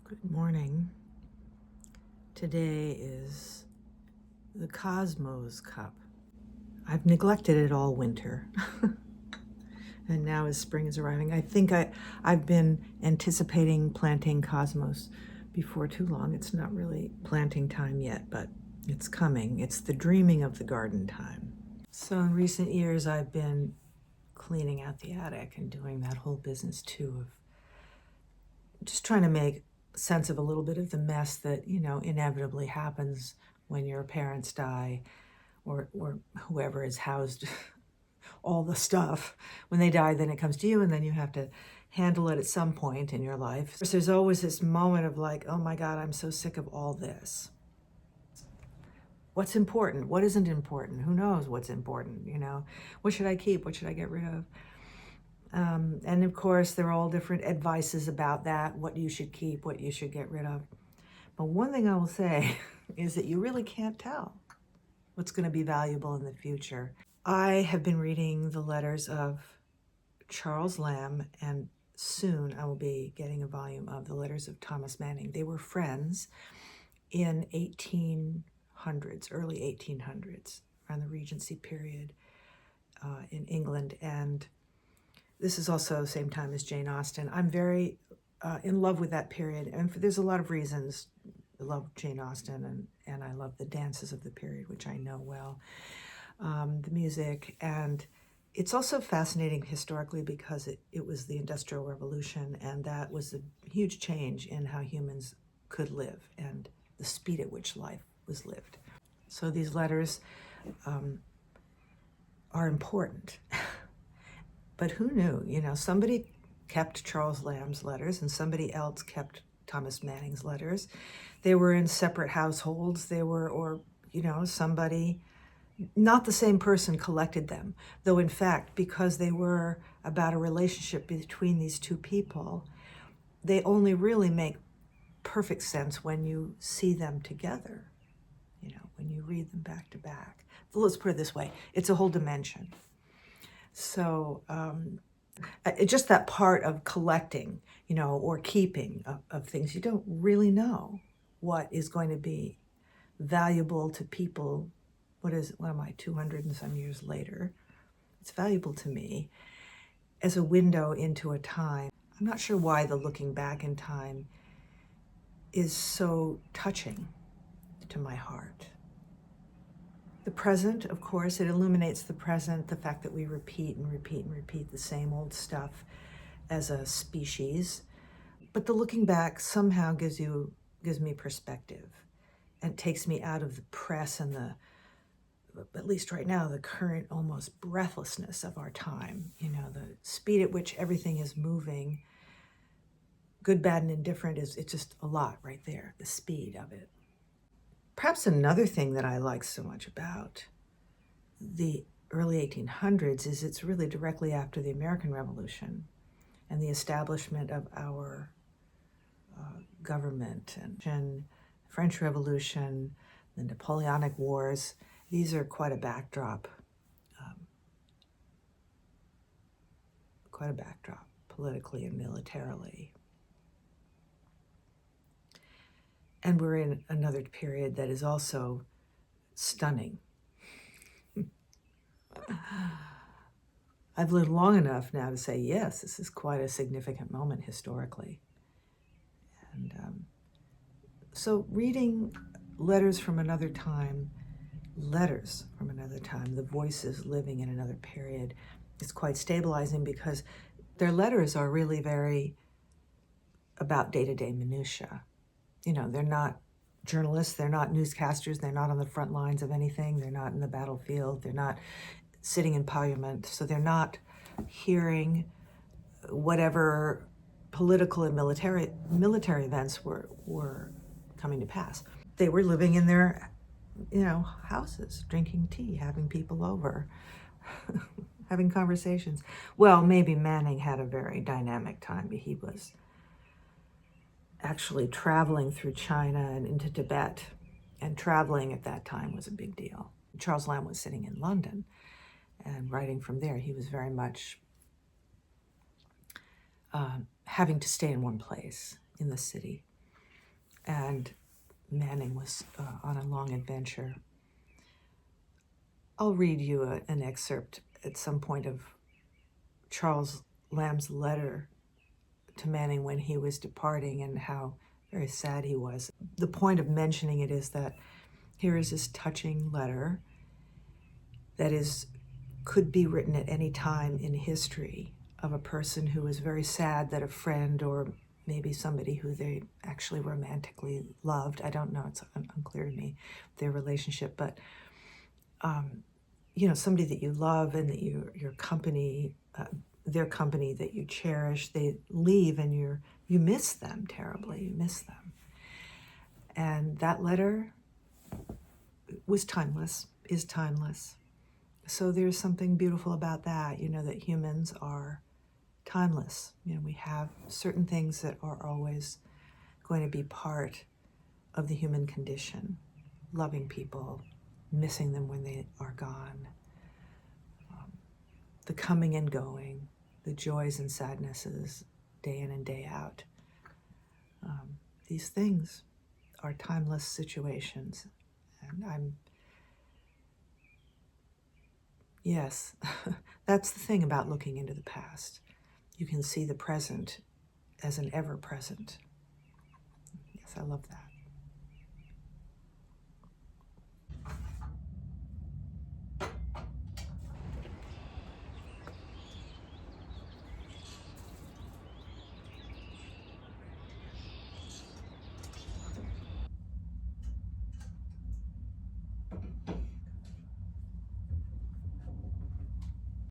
Good morning. Today is the Cosmos Cup. I've neglected it all winter. And now as spring is arriving, I think I've been anticipating planting cosmos before too long. It's not really planting time yet, but it's coming. It's the dreaming of the garden time. So in recent years, I've been cleaning out the attic and doing that whole business too of just trying to make sense of a little bit of the mess that, inevitably happens when your parents die or whoever has housed all the stuff. When they die, then it comes to you, and then you have to handle it at some point in your life. So there's always this moment of like, oh my God, I'm so sick of all this. What's important? What isn't important? Who knows what's important? What should I keep? What should I get rid of? And of course, there are all different advices about that, what you should keep, what you should get rid of. But one thing I will say is that you really can't tell what's going to be valuable in the future. I have been reading the letters of Charles Lamb, and soon I will be getting a volume of the letters of Thomas Manning. They were friends in 1800s, early 1800s, around the Regency period in England. And this is also the same time as Jane Austen. I'm very in love with that period, and there's a lot of reasons. I love Jane Austen, and I love the dances of the period, which I know well, the music, and it's also fascinating historically because it was the Industrial Revolution, and that was a huge change in how humans could live and the speed at which life was lived. So these letters are important. But who knew? Somebody kept Charles Lamb's letters and somebody else kept Thomas Manning's letters. They were in separate households. Somebody, not the same person, collected them. Though in fact, because they were about a relationship between these two people, they only really make perfect sense when you see them together, when you read them back to back. Let's put it this way, it's a whole dimension. So just that part of collecting, or keeping of things, you don't really know what is going to be valuable to people. What am I, 200 and some years later? It's valuable to me as a window into a time. I'm not sure why the looking back in time is so touching to my heart. The present, of course, it illuminates the present, the fact that we repeat and repeat and repeat the same old stuff as a species. But the looking back somehow gives me perspective and takes me out of the press and at least right now, the current almost breathlessness of our time, the speed at which everything is moving, good, bad, and indifferent, it's just a lot right there, the speed of it. Perhaps another thing that I like so much about the early 1800s is it's really directly after the American Revolution and the establishment of our government and French Revolution, the Napoleonic Wars. These are quite a backdrop politically and militarily. And we're in another period that is also stunning. I've lived long enough now to say, yes, this is quite a significant moment historically. And so reading letters from another time, the voices living in another period, is quite stabilizing because their letters are really very about day-to-day minutiae. They're not journalists, they're not newscasters, they're not on the front lines of anything, they're not in the battlefield, they're not sitting in parliament, so they're not hearing whatever political and military events were coming to pass. They were living in their, houses, drinking tea, having people over, having conversations. Well, maybe Manning had a very dynamic time, but he was actually traveling through China and into Tibet, and traveling at that time was a big deal. Charles Lamb was sitting in London and writing from there. He was very much having to stay in one place in the city. and Manning was on a long adventure. I'll read you an excerpt at some point of Charles Lamb's letter to Manning when he was departing and how very sad he was. The point of mentioning it is that here is this touching letter that could be written at any time in history of a person who was very sad that a friend or maybe somebody who they actually romantically loved, I don't know, it's unclear to me, their relationship, but somebody that you love and that your company, their company that you cherish, they leave and you miss them terribly, you miss them. And that letter was timeless, is timeless. So there's something beautiful about that, that humans are timeless. We have certain things that are always going to be part of the human condition. Loving people, missing them when they are gone, the coming and going, the joys and sadnesses, day in and day out. These things are timeless situations. And yes, that's the thing about looking into the past. You can see the present as an ever-present. Yes, I love that.